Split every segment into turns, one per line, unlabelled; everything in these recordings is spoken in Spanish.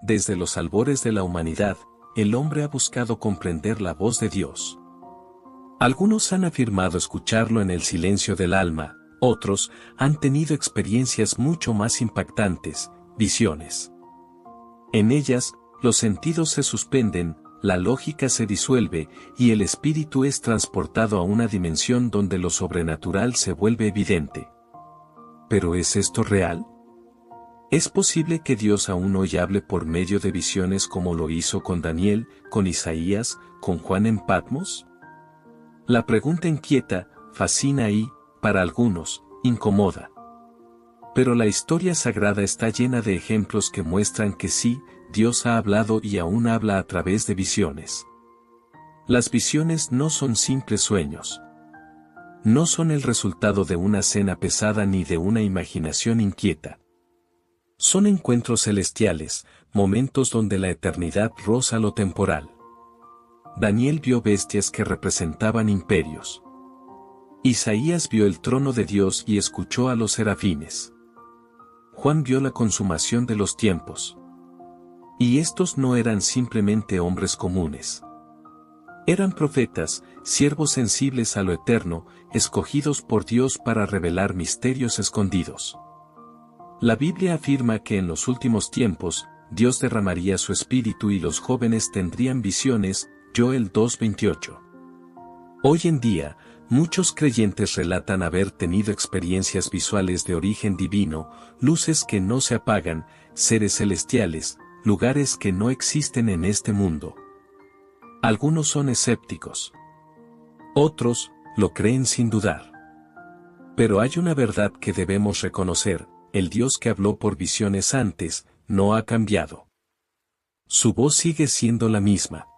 Desde los albores de la humanidad, el hombre ha buscado comprender la voz de Dios. Algunos han afirmado escucharlo en el silencio del alma, otros han tenido experiencias mucho más impactantes, visiones. En ellas, los sentidos se suspenden, la lógica se disuelve y el espíritu es transportado a una dimensión donde lo sobrenatural se vuelve evidente. ¿Pero es esto real? ¿Es posible que Dios aún hoy hable por medio de visiones como lo hizo con Daniel, con Isaías, con Juan en Patmos? La pregunta inquieta, fascina y, para algunos, incomoda. Pero la historia sagrada está llena de ejemplos que muestran que sí, Dios ha hablado y aún habla a través de visiones. Las visiones no son simples sueños. No son el resultado de una cena pesada ni de una imaginación inquieta. Son encuentros celestiales, momentos donde la eternidad roza lo temporal. Daniel vio bestias que representaban imperios. Isaías vio el trono de Dios y escuchó a los serafines. Juan vio la consumación de los tiempos. Y estos no eran simplemente hombres comunes. Eran profetas, siervos sensibles a lo eterno, escogidos por Dios para revelar misterios escondidos. La Biblia afirma que en los últimos tiempos, Dios derramaría su espíritu y los jóvenes tendrían visiones, Joel 2:28. Hoy en día, muchos creyentes relatan haber tenido experiencias visuales de origen divino, luces que no se apagan, seres celestiales, lugares que no existen en este mundo. Algunos son escépticos. Otros, lo creen sin dudar. Pero hay una verdad que debemos reconocer, el Dios que habló por visiones antes, no ha cambiado. Su voz sigue siendo la misma.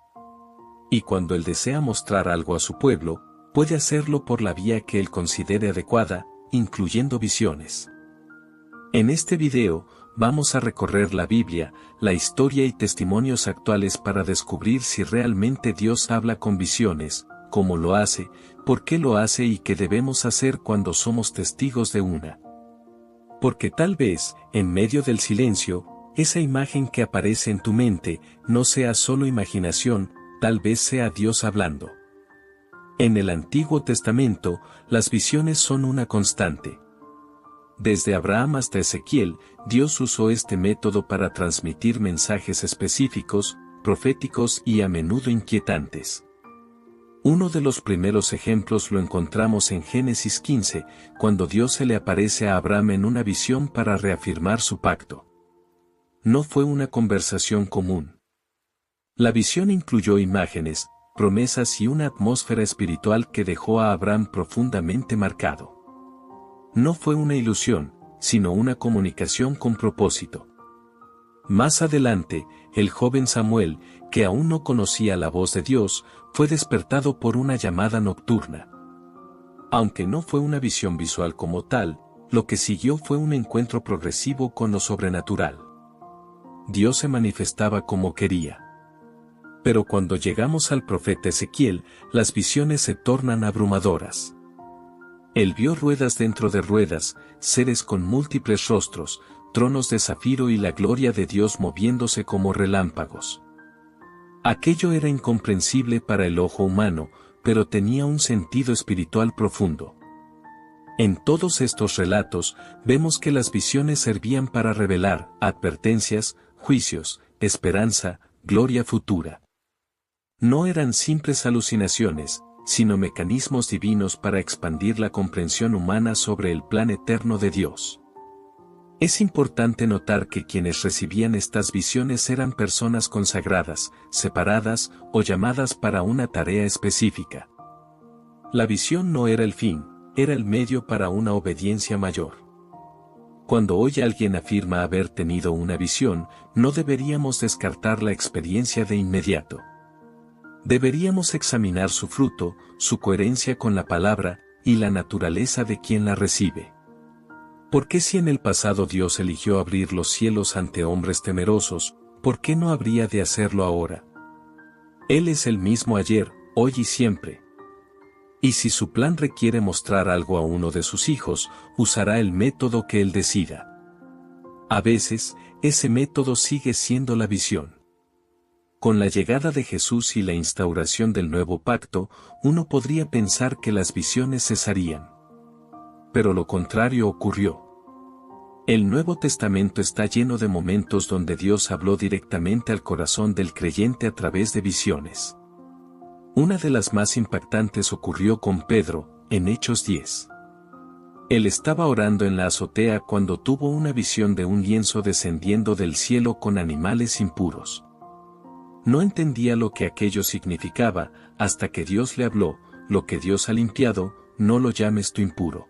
Y cuando Él desea mostrar algo a su pueblo, puede hacerlo por la vía que Él considere adecuada, incluyendo visiones. En este video, vamos a recorrer la Biblia, la historia y testimonios actuales para descubrir si realmente Dios habla con visiones, cómo lo hace, por qué lo hace y qué debemos hacer cuando somos testigos de una. Porque tal vez, en medio del silencio, esa imagen que aparece en tu mente, no sea solo imaginación, tal vez sea Dios hablando. En el Antiguo Testamento, las visiones son una constante. Desde Abraham hasta Ezequiel, Dios usó este método para transmitir mensajes específicos, proféticos y a menudo inquietantes. Uno de los primeros ejemplos lo encontramos en Génesis 15, cuando Dios se le aparece a Abraham en una visión para reafirmar su pacto. No fue una conversación común. La visión incluyó imágenes, promesas y una atmósfera espiritual que dejó a Abraham profundamente marcado. No fue una ilusión, sino una comunicación con propósito. Más adelante, el joven Samuel, que aún no conocía la voz de Dios, fue despertado por una llamada nocturna. Aunque no fue una visión visual como tal, lo que siguió fue un encuentro progresivo con lo sobrenatural. Dios se manifestaba como quería. Pero cuando llegamos al profeta Ezequiel, las visiones se tornan abrumadoras. Él vio ruedas dentro de ruedas, seres con múltiples rostros, tronos de zafiro y la gloria de Dios moviéndose como relámpagos. Aquello era incomprensible para el ojo humano, pero tenía un sentido espiritual profundo. En todos estos relatos, vemos que las visiones servían para revelar advertencias, juicios, esperanza, gloria futura. No eran simples alucinaciones, sino mecanismos divinos para expandir la comprensión humana sobre el plan eterno de Dios. Es importante notar que quienes recibían estas visiones eran personas consagradas, separadas o llamadas para una tarea específica. La visión no era el fin, era el medio para una obediencia mayor. Cuando hoy alguien afirma haber tenido una visión, no deberíamos descartar la experiencia de inmediato. Deberíamos examinar su fruto, su coherencia con la palabra, y la naturaleza de quien la recibe. ¿Por qué si en el pasado Dios eligió abrir los cielos ante hombres temerosos, por qué no habría de hacerlo ahora? Él es el mismo ayer, hoy y siempre. Y si su plan requiere mostrar algo a uno de sus hijos, usará el método que Él decida. A veces, ese método sigue siendo la visión. Con la llegada de Jesús y la instauración del nuevo pacto, uno podría pensar que las visiones cesarían. Pero lo contrario ocurrió. El Nuevo Testamento está lleno de momentos donde Dios habló directamente al corazón del creyente a través de visiones. Una de las más impactantes ocurrió con Pedro, en Hechos 10. Él estaba orando en la azotea cuando tuvo una visión de un lienzo descendiendo del cielo con animales impuros. No entendía lo que aquello significaba, hasta que Dios le habló: lo que Dios ha limpiado, no lo llames tú impuro.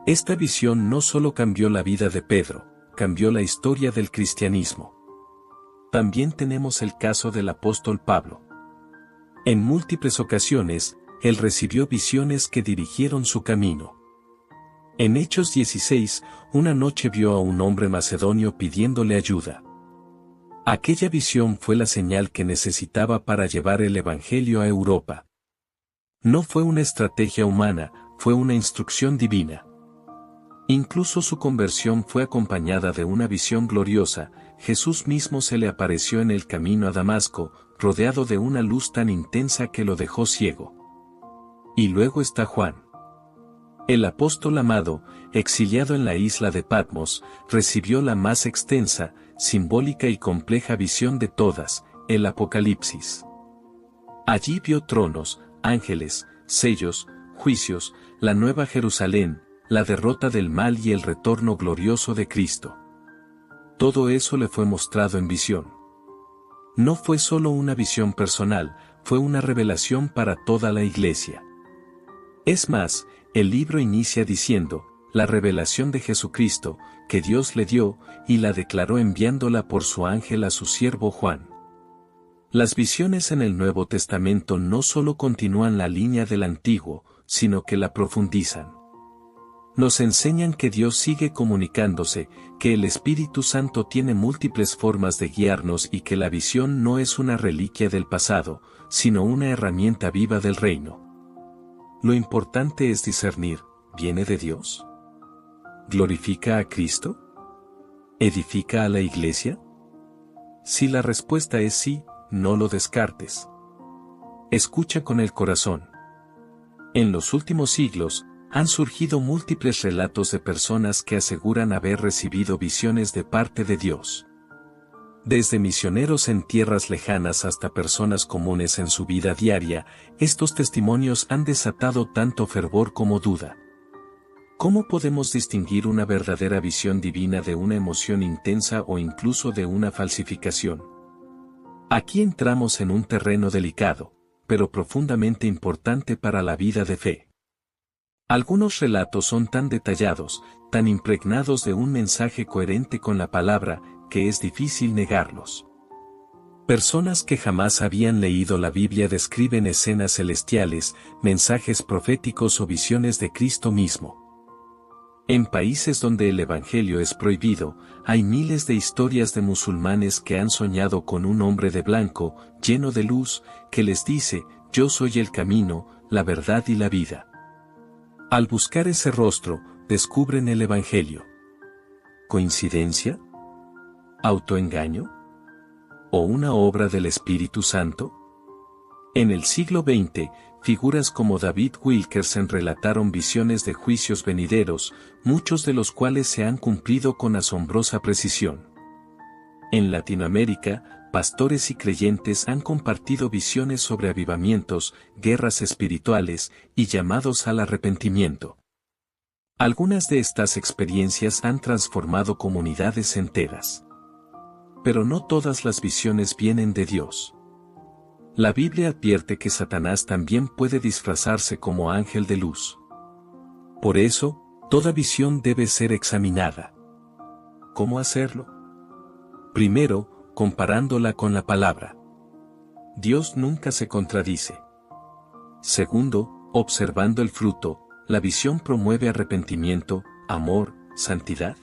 Esta visión no solo cambió la vida de Pedro, cambió la historia del cristianismo. También tenemos el caso del apóstol Pablo. En múltiples ocasiones, él recibió visiones que dirigieron su camino. En Hechos 16, una noche vio a un hombre macedonio pidiéndole ayuda. Aquella visión fue la señal que necesitaba para llevar el Evangelio a Europa. No fue una estrategia humana, fue una instrucción divina. Incluso su conversión fue acompañada de una visión gloriosa. Jesús mismo se le apareció en el camino a Damasco, rodeado de una luz tan intensa que lo dejó ciego. Y luego está Juan. El apóstol amado, exiliado en la isla de Patmos, recibió la más extensa, simbólica y compleja visión de todas, el Apocalipsis. Allí vio tronos, ángeles, sellos, juicios, la nueva Jerusalén, la derrota del mal y el retorno glorioso de Cristo. Todo eso le fue mostrado en visión. No fue solo una visión personal, fue una revelación para toda la iglesia. Es más, el libro inicia diciendo: la revelación de Jesucristo, que Dios le dio, y la declaró enviándola por su ángel a su siervo Juan. Las visiones en el Nuevo Testamento no solo continúan la línea del Antiguo, sino que la profundizan. Nos enseñan que Dios sigue comunicándose, que el Espíritu Santo tiene múltiples formas de guiarnos y que la visión no es una reliquia del pasado, sino una herramienta viva del reino. Lo importante es discernir: ¿viene de Dios? ¿Glorifica a Cristo? ¿Edifica a la iglesia? Si la respuesta es sí, no lo descartes. Escucha con el corazón. En los últimos siglos, han surgido múltiples relatos de personas que aseguran haber recibido visiones de parte de Dios. Desde misioneros en tierras lejanas hasta personas comunes en su vida diaria, estos testimonios han desatado tanto fervor como duda. ¿Cómo podemos distinguir una verdadera visión divina de una emoción intensa o incluso de una falsificación? Aquí entramos en un terreno delicado, pero profundamente importante para la vida de fe. Algunos relatos son tan detallados, tan impregnados de un mensaje coherente con la palabra, que es difícil negarlos. Personas que jamás habían leído la Biblia describen escenas celestiales, mensajes proféticos o visiones de Cristo mismo. En países donde el Evangelio es prohibido, hay miles de historias de musulmanes que han soñado con un hombre de blanco, lleno de luz, que les dice: yo soy el camino, la verdad y la vida. Al buscar ese rostro, descubren el Evangelio. ¿Coincidencia? ¿Autoengaño? ¿O una obra del Espíritu Santo? En el siglo XX, figuras como David Wilkerson relataron visiones de juicios venideros, muchos de los cuales se han cumplido con asombrosa precisión. En Latinoamérica, pastores y creyentes han compartido visiones sobre avivamientos, guerras espirituales y llamados al arrepentimiento. Algunas de estas experiencias han transformado comunidades enteras. Pero no todas las visiones vienen de Dios. La Biblia advierte que Satanás también puede disfrazarse como ángel de luz. Por eso, toda visión debe ser examinada. ¿Cómo hacerlo? Primero, comparándola con la palabra. Dios nunca se contradice. Segundo, observando el fruto, ¿la visión promueve arrepentimiento, amor, santidad?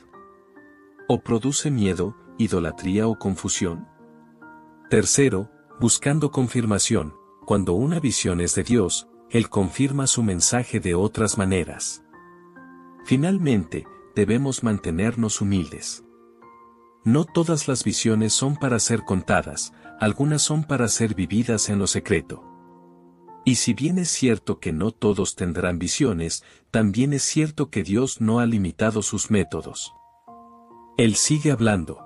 ¿O produce miedo, idolatría o confusión? Tercero, buscando confirmación, cuando una visión es de Dios, Él confirma su mensaje de otras maneras. Finalmente, debemos mantenernos humildes. No todas las visiones son para ser contadas, algunas son para ser vividas en lo secreto. Y si bien es cierto que no todos tendrán visiones, también es cierto que Dios no ha limitado sus métodos. Él sigue hablando.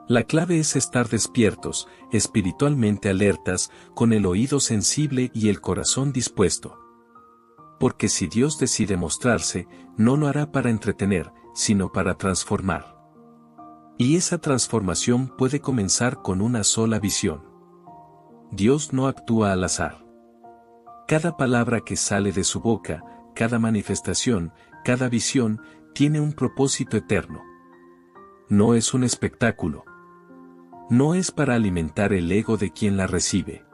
La clave es estar despiertos, espiritualmente alertas, con el oído sensible y el corazón dispuesto. Porque si Dios decide mostrarse, no lo hará para entretener, sino para transformar. Y esa transformación puede comenzar con una sola visión. Dios no actúa al azar. Cada palabra que sale de su boca, cada manifestación, cada visión, tiene un propósito eterno. No es un espectáculo. No es para alimentar el ego de quien la recibe.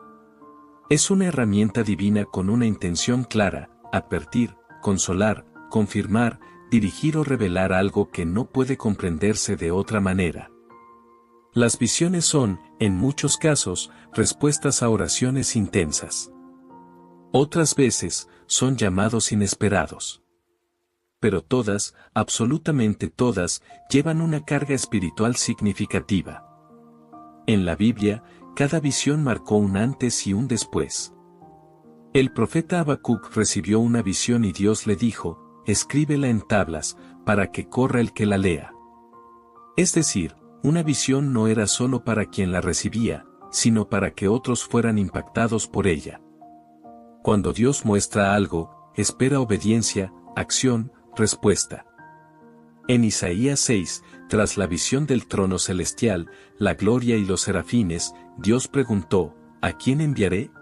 Es una herramienta divina con una intención clara: advertir, consolar, confirmar, dirigir o revelar algo que no puede comprenderse de otra manera. Las visiones son, en muchos casos, respuestas a oraciones intensas. Otras veces, son llamados inesperados. Pero todas, absolutamente todas, llevan una carga espiritual significativa. En la Biblia, cada visión marcó un antes y un después. El profeta Habacuc recibió una visión y Dios le dijo: escríbela en tablas, para que corra el que la lea. Es decir, una visión no era solo para quien la recibía, sino para que otros fueran impactados por ella. Cuando Dios muestra algo, espera obediencia, acción, respuesta. En Isaías 6, tras la visión del trono celestial, la gloria y los serafines, Dios preguntó: ¿a quién enviaré?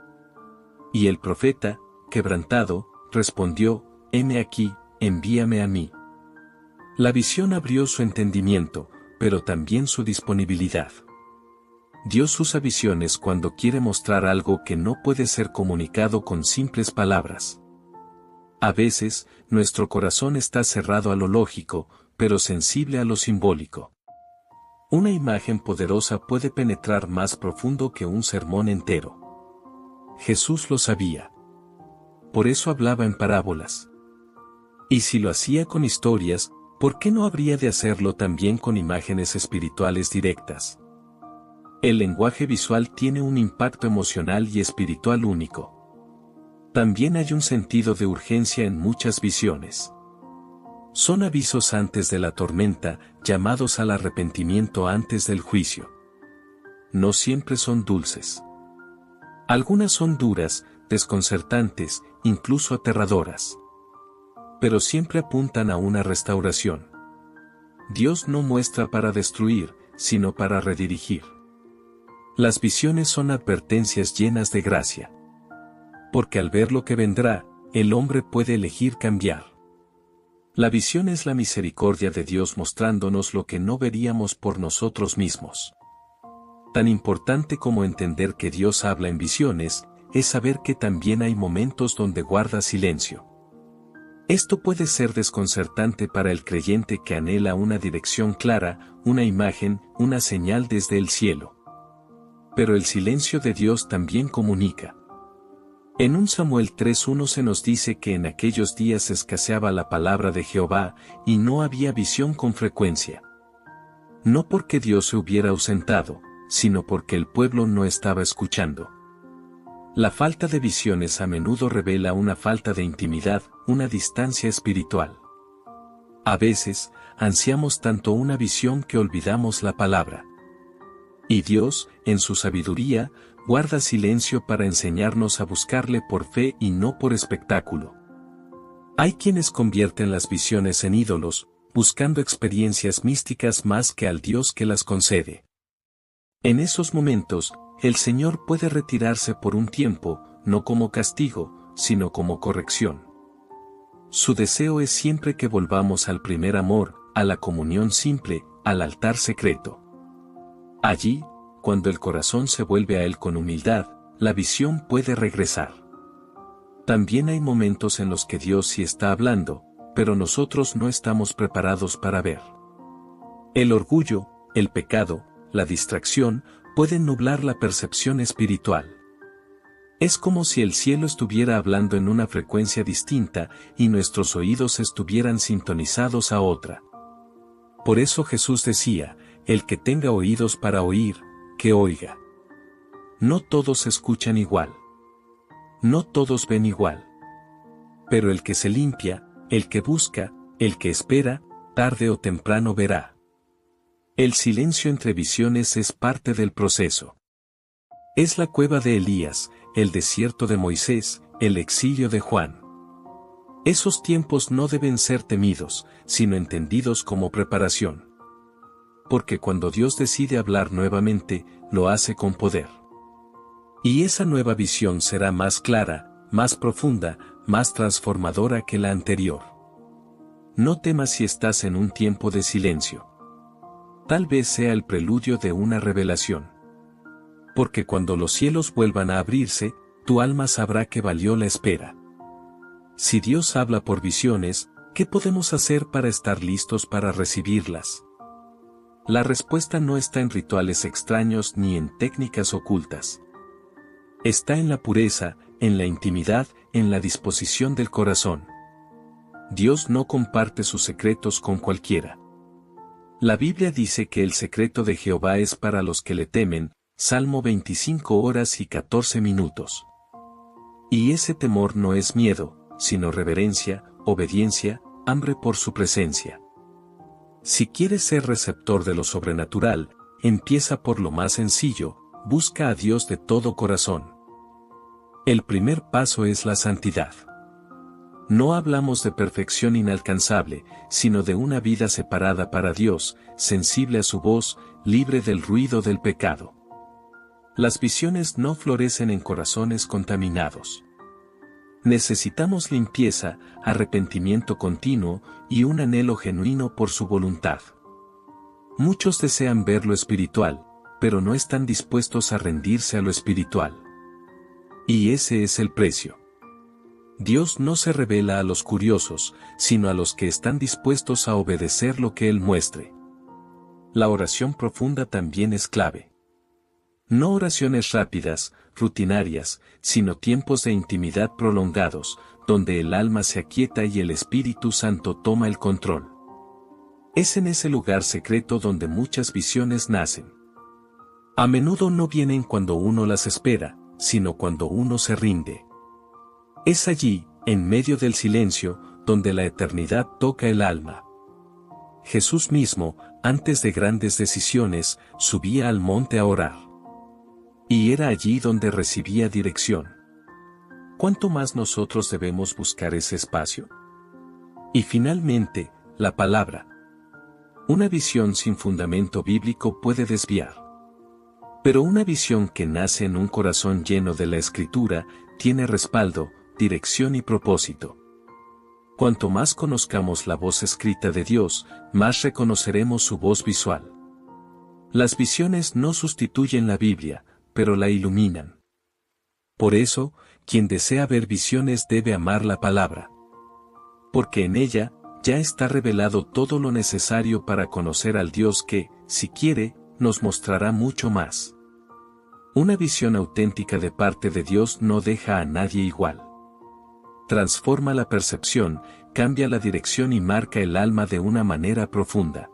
Y el profeta, quebrantado, respondió: heme aquí, envíame a mí. La visión abrió su entendimiento, pero también su disponibilidad. Dios usa visiones cuando quiere mostrar algo que no puede ser comunicado con simples palabras. A veces, nuestro corazón está cerrado a lo lógico, pero sensible a lo simbólico. Una imagen poderosa puede penetrar más profundo que un sermón entero. Jesús lo sabía. Por eso hablaba en parábolas. Y si lo hacía con historias, ¿por qué no habría de hacerlo también con imágenes espirituales directas? El lenguaje visual tiene un impacto emocional y espiritual único. También hay un sentido de urgencia en muchas visiones. Son avisos antes de la tormenta, llamados al arrepentimiento antes del juicio. No siempre son dulces. Algunas son duras, desconcertantes, incluso aterradoras. Pero siempre apuntan a una restauración. Dios no muestra para destruir, sino para redirigir. Las visiones son advertencias llenas de gracia. Porque al ver lo que vendrá, el hombre puede elegir cambiar. La visión es la misericordia de Dios mostrándonos lo que no veríamos por nosotros mismos. Tan importante como entender que Dios habla en visiones, es saber que también hay momentos donde guarda silencio. Esto puede ser desconcertante para el creyente que anhela una dirección clara, una imagen, una señal desde el cielo. Pero el silencio de Dios también comunica. En 1 Samuel 3:1 se nos dice que en aquellos días escaseaba la palabra de Jehová, y no había visión con frecuencia. No porque Dios se hubiera ausentado, sino porque el pueblo no estaba escuchando. La falta de visiones a menudo revela una falta de intimidad, una distancia espiritual. A veces, ansiamos tanto una visión que olvidamos la palabra. Y Dios, en su sabiduría, guarda silencio para enseñarnos a buscarle por fe y no por espectáculo. Hay quienes convierten las visiones en ídolos, buscando experiencias místicas más que al Dios que las concede. En esos momentos, el Señor puede retirarse por un tiempo, no como castigo, sino como corrección. Su deseo es siempre que volvamos al primer amor, a la comunión simple, al altar secreto. Allí, cuando el corazón se vuelve a Él con humildad, la visión puede regresar. También hay momentos en los que Dios sí está hablando, pero nosotros no estamos preparados para ver. El orgullo, el pecado, la distracción, pueden nublar la percepción espiritual. Es como si el cielo estuviera hablando en una frecuencia distinta y nuestros oídos estuvieran sintonizados a otra. Por eso Jesús decía: el que tenga oídos para oír, que oiga. No todos escuchan igual. No todos ven igual. Pero el que se limpia, el que busca, el que espera, tarde o temprano verá. El silencio entre visiones es parte del proceso. Es la cueva de Elías, el desierto de Moisés, el exilio de Juan. Esos tiempos no deben ser temidos, sino entendidos como preparación. Porque cuando Dios decide hablar nuevamente, lo hace con poder. Y esa nueva visión será más clara, más profunda, más transformadora que la anterior. No temas si estás en un tiempo de silencio. Tal vez sea el preludio de una revelación. Porque cuando los cielos vuelvan a abrirse, tu alma sabrá que valió la espera. Si Dios habla por visiones, ¿qué podemos hacer para estar listos para recibirlas? La respuesta no está en rituales extraños ni en técnicas ocultas. Está en la pureza, en la intimidad, en la disposición del corazón. Dios no comparte sus secretos con cualquiera. La Biblia dice que el secreto de Jehová es para los que le temen, Salmo 25 horas y 14 minutos. Y ese temor no es miedo, sino reverencia, obediencia, hambre por su presencia. Si quieres ser receptor de lo sobrenatural, empieza por lo más sencillo, busca a Dios de todo corazón. El primer paso es la santidad. No hablamos de perfección inalcanzable, sino de una vida separada para Dios, sensible a su voz, libre del ruido del pecado. Las visiones no florecen en corazones contaminados. Necesitamos limpieza, arrepentimiento continuo y un anhelo genuino por su voluntad. Muchos desean ver lo espiritual, pero no están dispuestos a rendirse a lo espiritual. Y ese es el precio. Dios no se revela a los curiosos, sino a los que están dispuestos a obedecer lo que Él muestre. La oración profunda también es clave. No oraciones rápidas, rutinarias, sino tiempos de intimidad prolongados, donde el alma se aquieta y el Espíritu Santo toma el control. Es en ese lugar secreto donde muchas visiones nacen. A menudo no vienen cuando uno las espera, sino cuando uno se rinde. Es allí, en medio del silencio, donde la eternidad toca el alma. Jesús mismo, antes de grandes decisiones, subía al monte a orar. Y era allí donde recibía dirección. ¿Cuánto más nosotros debemos buscar ese espacio? Y finalmente, la palabra. Una visión sin fundamento bíblico puede desviar. Pero una visión que nace en un corazón lleno de la Escritura, tiene respaldo, dirección y propósito. Cuanto más conozcamos la voz escrita de Dios, más reconoceremos su voz visual. Las visiones no sustituyen la Biblia, pero la iluminan. Por eso, quien desea ver visiones debe amar la palabra. Porque en ella, ya está revelado todo lo necesario para conocer al Dios que, si quiere, nos mostrará mucho más. Una visión auténtica de parte de Dios no deja a nadie igual. Transforma la percepción, cambia la dirección y marca el alma de una manera profunda.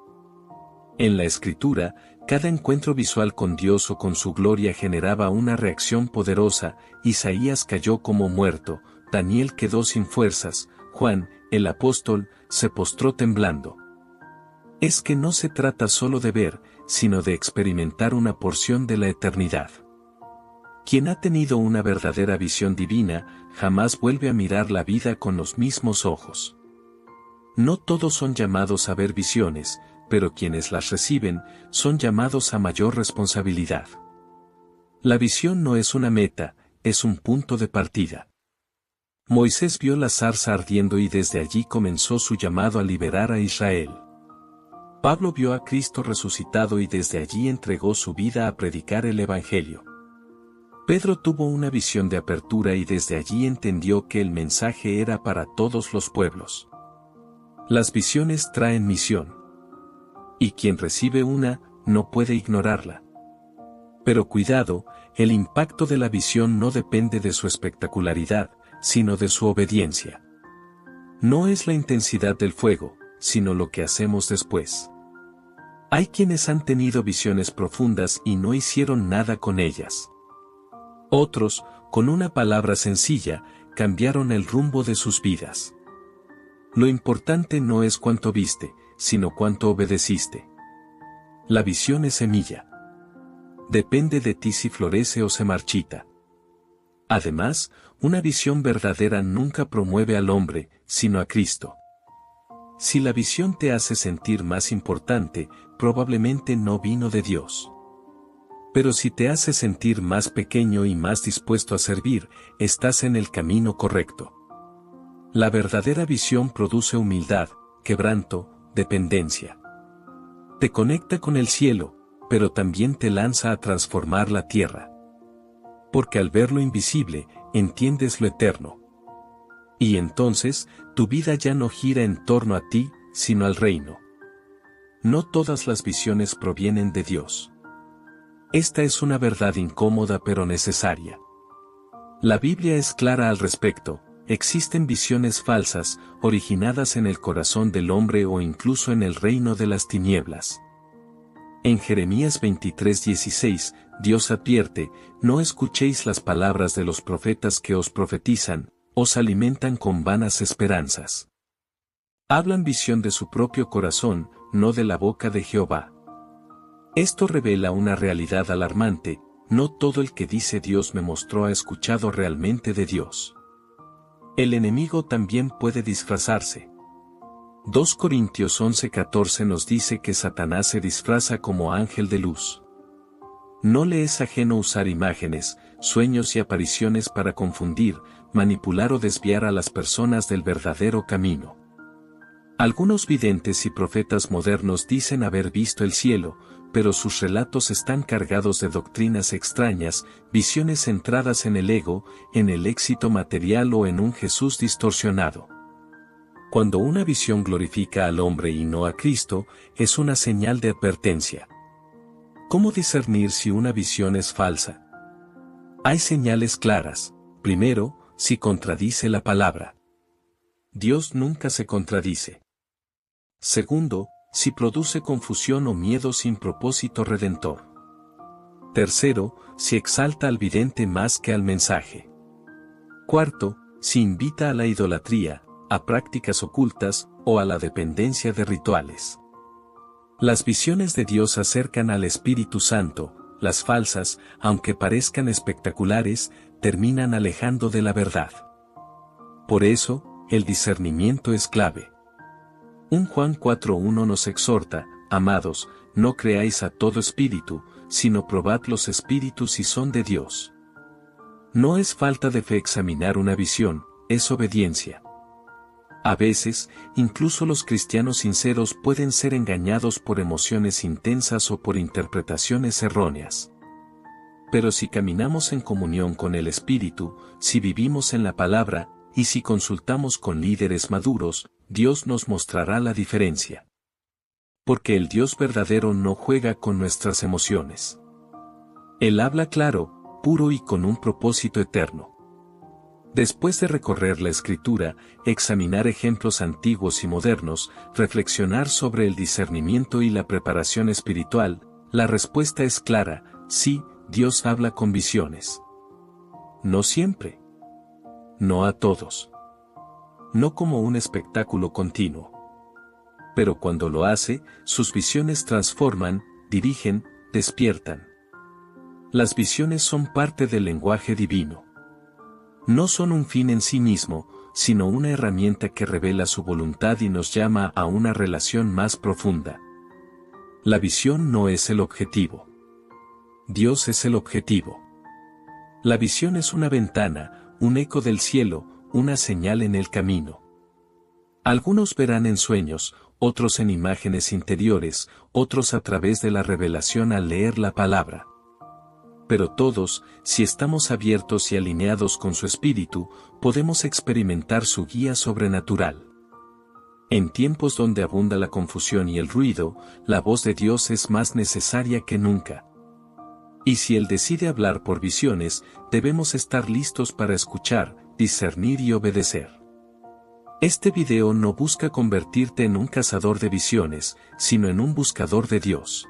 En la Escritura, cada encuentro visual con Dios o con su gloria generaba una reacción poderosa. Isaías cayó como muerto, Daniel quedó sin fuerzas, Juan, el apóstol, se postró temblando. Es que no se trata solo de ver, sino de experimentar una porción de la eternidad. Quien ha tenido una verdadera visión divina, jamás vuelve a mirar la vida con los mismos ojos. No todos son llamados a ver visiones, pero quienes las reciben, son llamados a mayor responsabilidad. La visión no es una meta, es un punto de partida. Moisés vio la zarza ardiendo y desde allí comenzó su llamado a liberar a Israel. Pablo vio a Cristo resucitado y desde allí entregó su vida a predicar el Evangelio. Pedro tuvo una visión de apertura y desde allí entendió que el mensaje era para todos los pueblos. Las visiones traen misión. Y quien recibe una, no puede ignorarla. Pero cuidado, el impacto de la visión no depende de su espectacularidad, sino de su obediencia. No es la intensidad del fuego, sino lo que hacemos después. Hay quienes han tenido visiones profundas y no hicieron nada con ellas. Otros, con una palabra sencilla, cambiaron el rumbo de sus vidas. Lo importante no es cuánto viste, sino cuánto obedeciste. La visión es semilla. Depende de ti si florece o se marchita. Además, una visión verdadera nunca promueve al hombre, sino a Cristo. Si la visión te hace sentir más importante, probablemente no vino de Dios. Pero si te hace sentir más pequeño y más dispuesto a servir, estás en el camino correcto. La verdadera visión produce humildad, quebranto, dependencia. Te conecta con el cielo, pero también te lanza a transformar la tierra. Porque al ver lo invisible, entiendes lo eterno. Y entonces, tu vida ya no gira en torno a ti, sino al reino. No todas las visiones provienen de Dios. Esta es una verdad incómoda pero necesaria. La Biblia es clara al respecto, existen visiones falsas, originadas en el corazón del hombre o incluso en el reino de las tinieblas. En Jeremías 23:16, Dios advierte, no escuchéis las palabras de los profetas que os profetizan, os alimentan con vanas esperanzas. Hablan visión de su propio corazón, no de la boca de Jehová. Esto revela una realidad alarmante, no todo el que dice Dios me mostró ha escuchado realmente de Dios. El enemigo también puede disfrazarse. 2 Corintios 11:14 nos dice que Satanás se disfraza como ángel de luz. No le es ajeno usar imágenes, sueños y apariciones para confundir, manipular o desviar a las personas del verdadero camino. Algunos videntes y profetas modernos dicen haber visto el cielo, pero sus relatos están cargados de doctrinas extrañas, visiones centradas en el ego, en el éxito material o en un Jesús distorsionado. Cuando una visión glorifica al hombre y no a Cristo, es una señal de advertencia. ¿Cómo discernir si una visión es falsa? Hay señales claras. Primero, si contradice la palabra. Dios nunca se contradice. Segundo, si produce confusión o miedo sin propósito redentor. Tercero, si exalta al vidente más que al mensaje. Cuarto, si invita a la idolatría, a prácticas ocultas, o a la dependencia de rituales. Las visiones de Dios acercan al Espíritu Santo, las falsas, aunque parezcan espectaculares, terminan alejando de la verdad. Por eso, el discernimiento es clave. 1 Juan 4:1 nos exhorta, amados, no creáis a todo espíritu, sino probad los espíritus si son de Dios. No es falta de fe examinar una visión, es obediencia. A veces, incluso los cristianos sinceros pueden ser engañados por emociones intensas o por interpretaciones erróneas. Pero si caminamos en comunión con el Espíritu, si vivimos en la palabra, y si consultamos con líderes maduros, Dios nos mostrará la diferencia. Porque el Dios verdadero no juega con nuestras emociones. Él habla claro, puro y con un propósito eterno. Después de recorrer la Escritura, examinar ejemplos antiguos y modernos, reflexionar sobre el discernimiento y la preparación espiritual, la respuesta es clara, sí, Dios habla con visiones. No siempre. No a todos. No como un espectáculo continuo. Pero cuando lo hace, sus visiones transforman, dirigen, despiertan. Las visiones son parte del lenguaje divino. No son un fin en sí mismo, sino una herramienta que revela su voluntad y nos llama a una relación más profunda. La visión no es el objetivo. Dios es el objetivo. La visión es una ventana, un eco del cielo, una señal en el camino. Algunos verán en sueños, otros en imágenes interiores, otros a través de la revelación al leer la palabra. Pero todos, si estamos abiertos y alineados con su espíritu, podemos experimentar su guía sobrenatural. En tiempos donde abunda la confusión y el ruido, la voz de Dios es más necesaria que nunca. Y si Él decide hablar por visiones, debemos estar listos para escuchar, discernir y obedecer. Este video no busca convertirte en un cazador de visiones, sino en un buscador de Dios.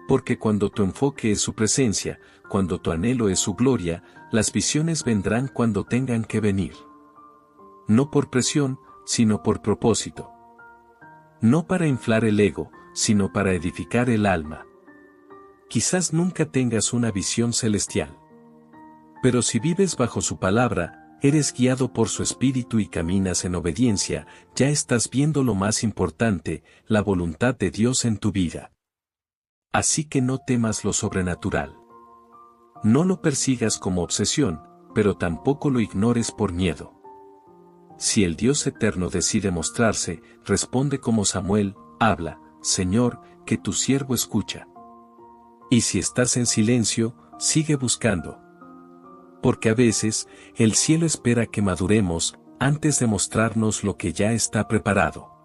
Porque cuando tu enfoque es su presencia, cuando tu anhelo es su gloria, las visiones vendrán cuando tengan que venir. No por presión, sino por propósito. No para inflar el ego, sino para edificar el alma. Quizás nunca tengas una visión celestial. Pero si vives bajo su palabra, eres guiado por su espíritu y caminas en obediencia, ya estás viendo lo más importante, la voluntad de Dios en tu vida. Así que no temas lo sobrenatural. No lo persigas como obsesión, pero tampoco lo ignores por miedo. Si el Dios eterno decide mostrarse, responde como Samuel, habla, Señor, que tu siervo escucha. Y si estás en silencio, sigue buscando. Porque a veces, el cielo espera que maduremos, antes de mostrarnos lo que ya está preparado.